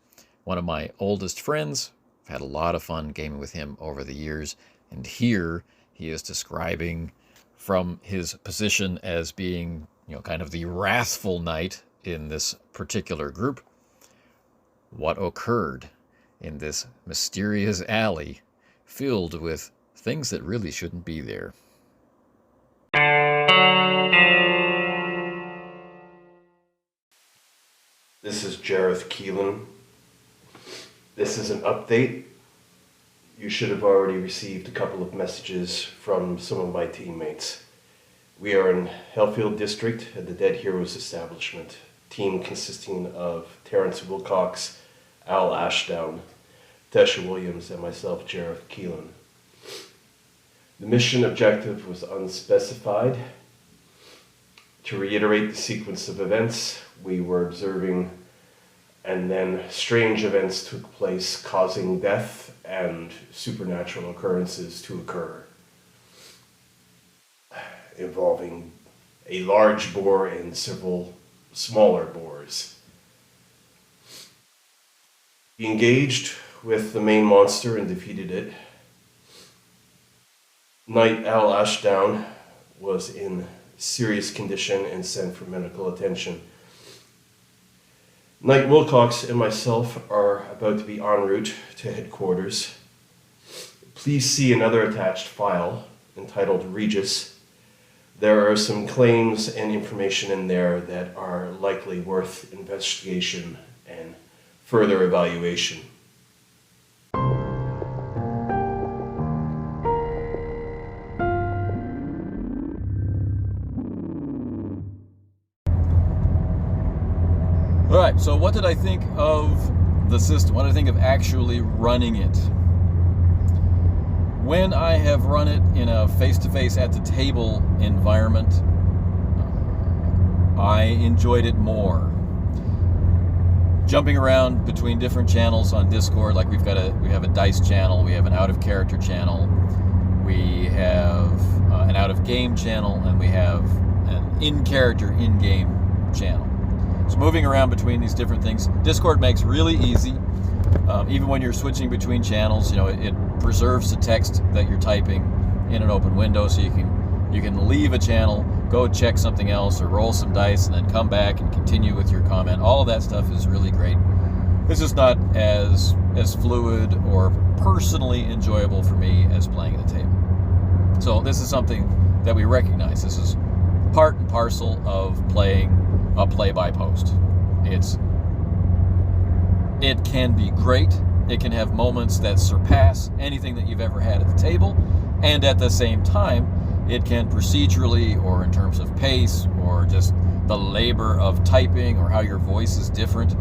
one of my oldest friends. I've had a lot of fun gaming with him over the years, and here he is describing from his position as being, kind of the wrathful knight in this particular group, what occurred in this mysterious alley filled with things that really shouldn't be there. This is Jareth Keelan. This is an update. You should have already received a couple of messages from some of my teammates. We are in Hellfield District at the Dead Heroes establishment, team consisting of Terrence Wilcox, Al Ashdown, Tesha Williams, and myself, Jareth Keelan. The mission objective was unspecified. To reiterate the sequence of events, we were observing, and then strange events took place, causing death and supernatural occurrences to occur, involving a large boar and several smaller boars. We engaged with the main monster and defeated it. Knight Al Ashdown was in serious condition and sent for medical attention. Knight Wilcox and myself are about to be en route to headquarters. Please see another attached file entitled Regis. There are some claims and information in there that are likely worth investigation and further evaluation. All right, so what did I think of the system? What did I think of actually running it? When I have run it in a face-to-face at the table environment, I enjoyed it more. Jumping around between different channels on Discord, like we have a dice channel, we have an out-of-character channel, we have an out-of-game channel, and we have an in-character, in-game channel. So moving around between these different things, Discord makes really easy. Even when you're switching between channels, it preserves the text that you're typing in an open window, so you can leave a channel, go check something else, or roll some dice, and then come back and continue with your comment. All of that stuff is really great. This is not as fluid or personally enjoyable for me as playing at the table. So this is something that we recognize. This is part and parcel of playing a play-by-post. It can be great. It can have moments that surpass anything that you've ever had at the table, and at the same time, it can procedurally, or in terms of pace, or just the labor of typing, or how your voice is different,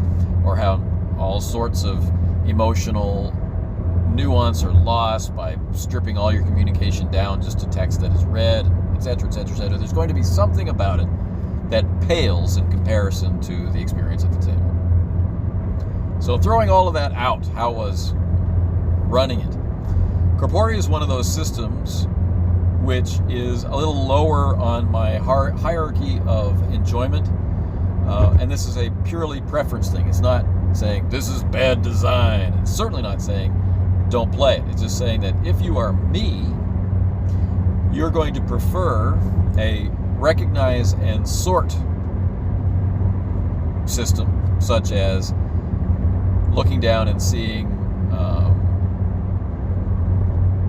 or how all sorts of emotional nuance are lost by stripping all your communication down just to text that is read, etc., etc., etc. There's going to be something about it that pales in comparison to the experience at the table. So throwing all of that out, how was running it? Corporia is one of those systems which is a little lower on my hierarchy of enjoyment, and this is a purely preference thing. It's not saying this is bad design. It's certainly not saying don't play it. It's just saying that if you are me, you're going to prefer a recognize and sort system, such as looking down and seeing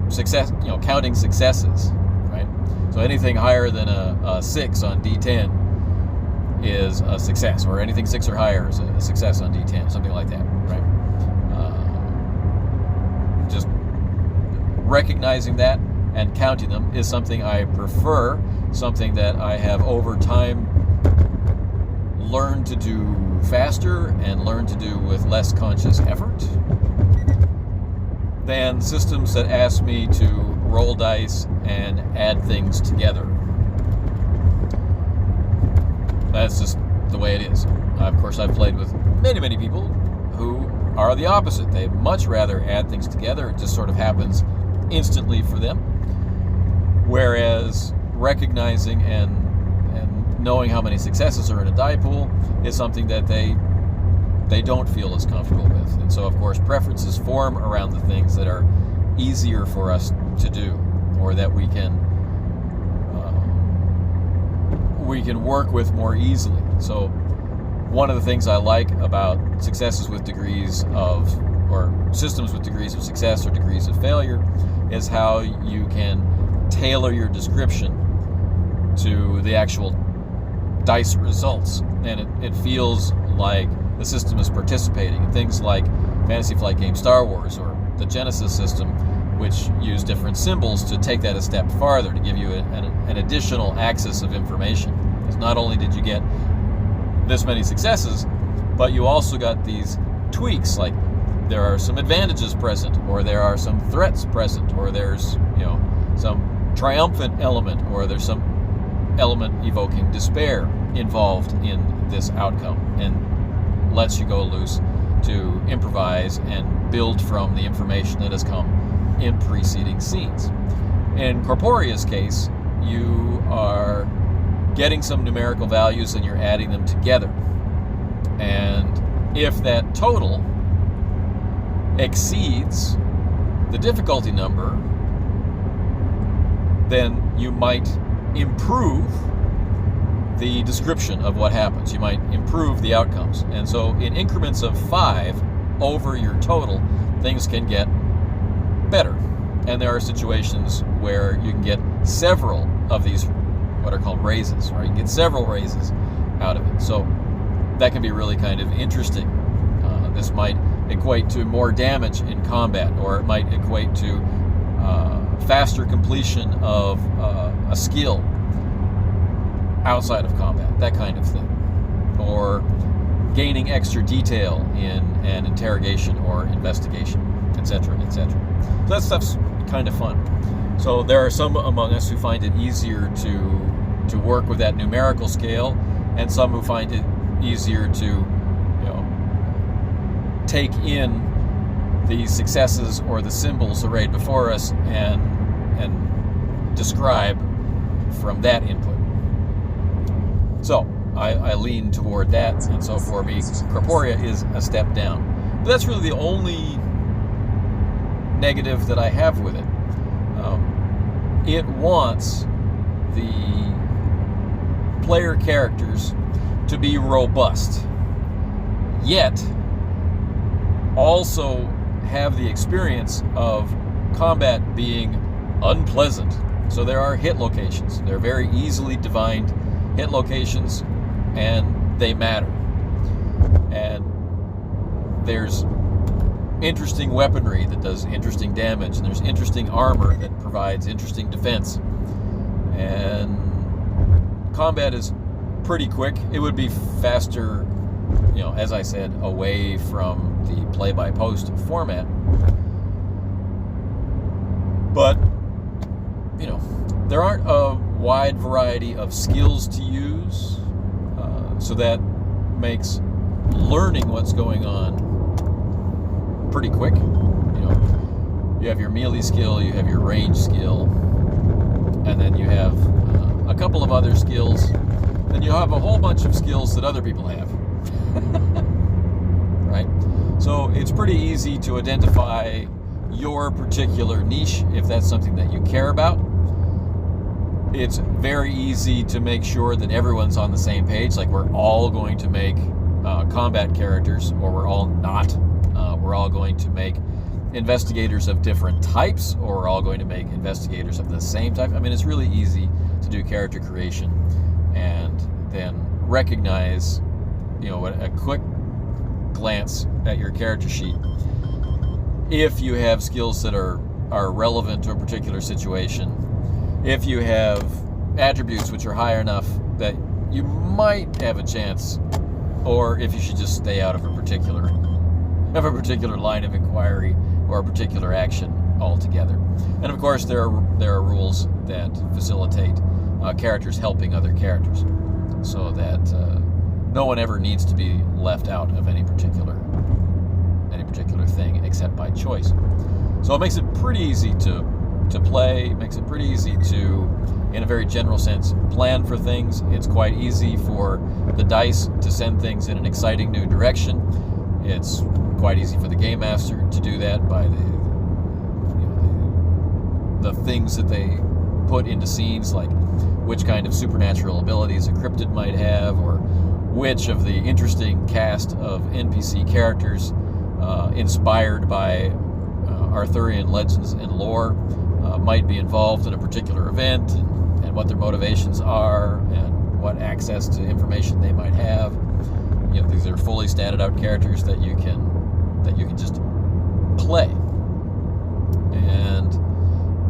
success, counting successes, right? So anything higher than a 6 on D10 is a success, or anything 6 or higher is a success on D10, something like that, right? Just recognizing that and counting them is something I prefer, something that I have over time learned to do faster and learned to do with less conscious effort than systems that ask me to roll dice and add things together. That's just the way it is. Of course, I've played with many people who are the opposite. They much rather add things together. It just sort of happens instantly for them. Whereas recognizing and knowing how many successes are in a die pool is something that they don't feel as comfortable with. And so, of course, preferences form around the things that are easier for us to do, or that we can work with more easily. So one of the things I like about successes with degrees of, or systems with degrees of success or degrees of failure, is how you can tailor your description to the actual dice results, and it feels like the system is participating in things like Fantasy Flight Game Star Wars, or the Genesis system, which use different symbols to take that a step farther, to give you an additional axis of information. Because not only did you get this many successes, but you also got these tweaks, like there are some advantages present, or there are some threats present, or there's some triumphant element, or there's some element evoking despair involved in this outcome, and lets you go loose to improvise and build from the information that has come in preceding scenes. In Corporia's case, you are getting some numerical values and you're adding them together. And if that total exceeds the difficulty number, then you might improve the description of what happens. You might improve the outcomes. And so in increments of 5 over your total, things can get better. And there are situations where you can get several of these, what are called raises, right? You can get several raises out of it. So that can be really kind of interesting. This might equate to more damage in combat, or it might equate to faster completion of a skill outside of combat, that kind of thing. Or gaining extra detail in an interrogation or investigation, etc., etc. So that stuff's kind of fun. So there are some among us who find it easier to work with that numerical scale, and some who find it easier to take in the successes or the symbols arrayed before us and describe from that input. So I lean toward that, and so for me, Corporia is a step down. But that's really the only negative that I have with it. It wants the player characters to be robust, yet also have the experience of combat being unpleasant. So there are hit locations. They're very easily divined hit locations, and they matter. And there's interesting weaponry that does interesting damage, and there's interesting armor that provides interesting defense. And combat is pretty quick. It would be faster, as I said, away from the play-by-post format. But, there aren't a wide variety of skills to use, so that makes learning what's going on pretty quick. You have your melee skill, you have your range skill, and then you have a couple of other skills. Then you have a whole bunch of skills that other people have. Right? So it's pretty easy to identify your particular niche if that's something that you care about. It's very easy to make sure that everyone's on the same page, like we're all going to make combat characters, or we're all not. We're all going to make investigators of different types, or we're all going to make investigators of the same type. I mean, it's really easy to do character creation and then recognize, a quick glance at your character sheet, if you have skills that are relevant to a particular situation, if you have attributes which are high enough that you might have a chance, or if you should just stay out of a particular line of inquiry or a particular action altogether. And of course, there are rules that facilitate characters helping other characters, so that no one ever needs to be left out of any particular thing except by choice. So it makes it pretty easy to play. It makes it pretty easy to, in a very general sense, plan for things. It's quite easy for the dice to send things in an exciting new direction. It's quite easy for the game master to do that by the things that they put into scenes, like which kind of supernatural abilities a cryptid might have, or which of the interesting cast of NPC characters inspired by Arthurian legends and lore might be involved in a particular event, and what their motivations are, and what access to information they might have. These are fully statted out characters that you can just play. And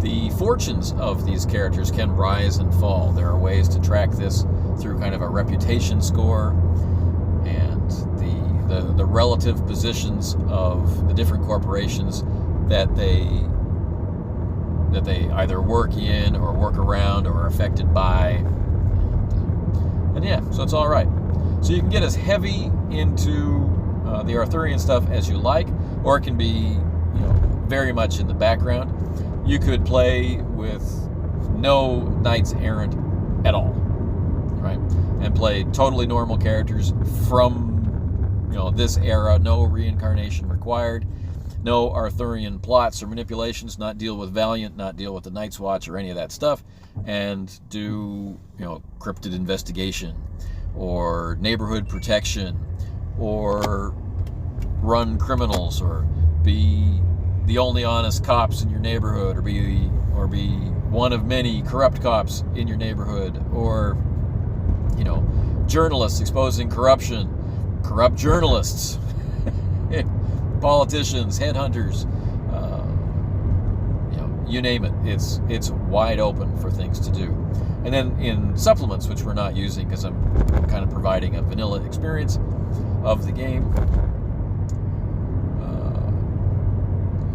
the fortunes of these characters can rise and fall. There are ways to track this through kind of a reputation score, and the relative positions of the different corporations that they either work in or work around or are affected by. And yeah, so it's all right. So you can get as heavy into the Arthurian stuff as you like, or it can be very much in the background. You could play with no knights errant at all, right? And play totally normal characters from this era. No reincarnation required. No Arthurian plots or manipulations. Not deal with Valiant. Not deal with the Night's Watch or any of that stuff. And do cryptid investigation, or neighborhood protection, or run criminals, or be the only honest cops in your neighborhood, or be one of many corrupt cops in your neighborhood, or journalists exposing corruption, corrupt journalists, politicians, headhunters, you name it. It's wide open for things to do. And then in supplements, which we're not using because I'm kind of providing a vanilla experience, of the game,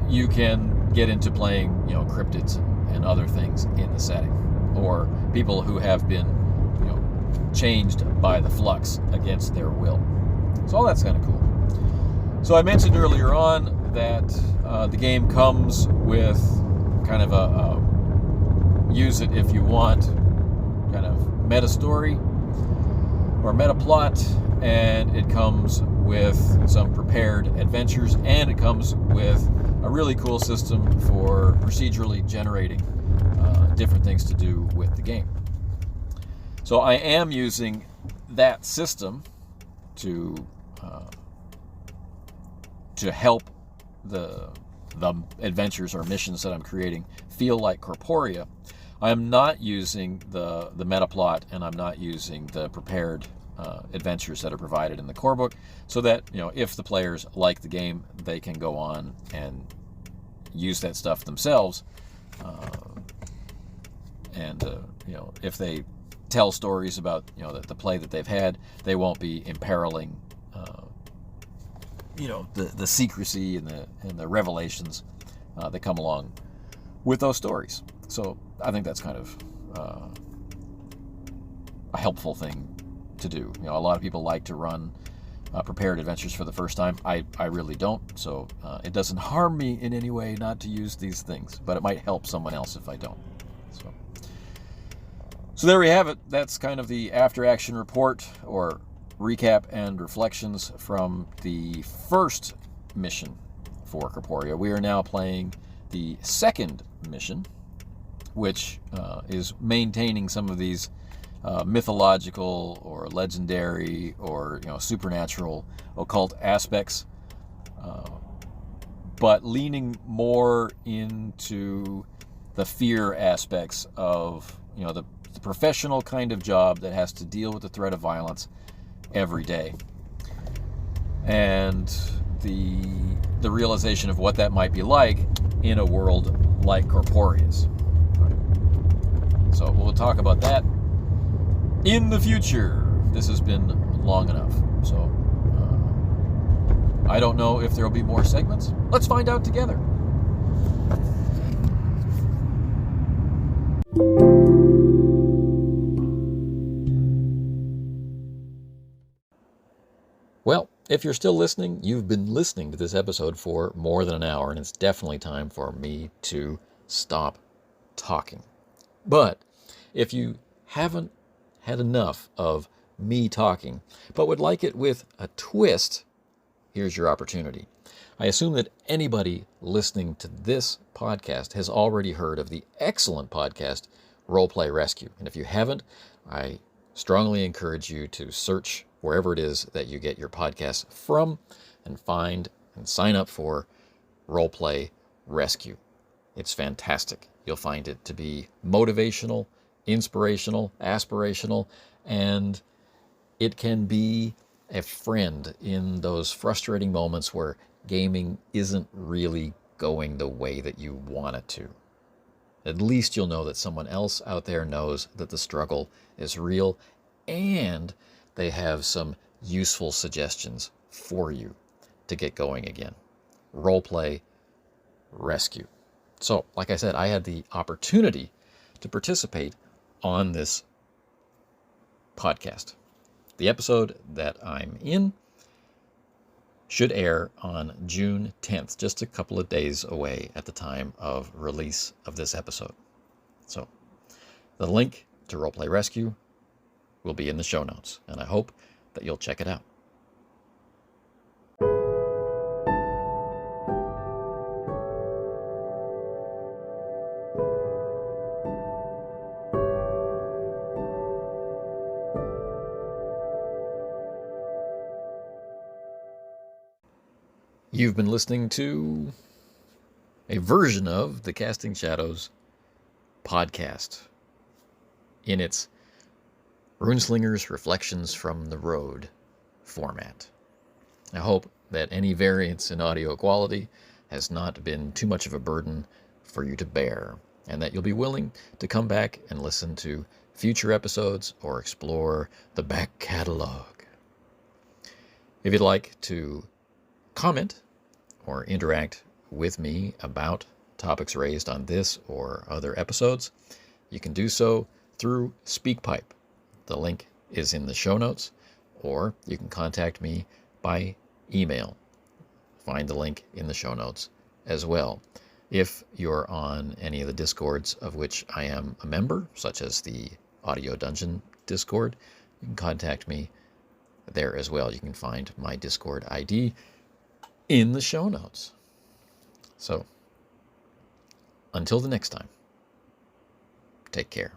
you can get into playing, cryptids and other things in the setting, or people who have been, changed by the flux against their will. So all that's kind of cool. So I mentioned earlier on that the game comes with kind of a use it if you want kind of meta story or meta plot, and it comes with some prepared adventures, and it comes with a really cool system for procedurally generating different things to do with the game. So I am using that system to help the adventures or missions that I'm creating feel like Corporia. I'm not using the meta plot, and I'm not using the prepared adventures that are provided in the core book, so that if the players like the game, they can go on and use that stuff themselves, and if they tell stories about the play that they've had, they won't be imperiling the secrecy and the revelations that come along with those stories. So I think that's kind of a helpful thing to do. A lot of people like to run prepared adventures for the first time. I really don't, so it doesn't harm me in any way not to use these things, but it might help someone else if I don't. So there we have it. That's kind of the after-action report, or recap and reflections from the first mission for Corporia. We are now playing the second mission, which is maintaining some of these mythological or legendary or supernatural occult aspects, but leaning more into the fear aspects of the professional kind of job that has to deal with the threat of violence every day, and the realization of what that might be like in a world like Corporia's. So we'll talk about that in the future. This has been long enough, so I don't know if there will be more segments. Let's find out together. Well, if you're still listening, you've been listening to this episode for more than an hour, and it's definitely time for me to stop talking. But if you haven't had enough of me talking, but would like it with a twist, here's your opportunity. I assume that anybody listening to this podcast has already heard of the excellent podcast Roleplay Rescue. And if you haven't, I strongly encourage you to search wherever it is that you get your podcasts from and find and sign up for Roleplay Rescue. It's fantastic. You'll find it to be motivational, inspirational, aspirational, and it can be a friend in those frustrating moments where gaming isn't really going the way that you want it to. At least you'll know that someone else out there knows that the struggle is real, and they have some useful suggestions for you to get going again. Roleplay Rescue. So, like I said, I had the opportunity to participate on this podcast. The episode that I'm in should air on June 10th, just a couple of days away at the time of release of this episode. So, the link to Roleplay Rescue will be in the show notes, and I hope that you'll check it out. You've been listening to a version of the Casting Shadows podcast in its Runeslinger's Reflections from the Road format. I hope that any variance in audio quality has not been too much of a burden for you to bear, and that you'll be willing to come back and listen to future episodes or explore the back catalog. If you'd like to comment or interact with me about topics raised on this or other episodes, you can do so through SpeakPipe. The link is in the show notes, or you can contact me by email. Find the link in the show notes as well. If you're on any of the Discords of which I am a member, such as the Audio Dungeon Discord, you can contact me there as well. You can find my Discord ID in the show notes. So, until the next time, take care.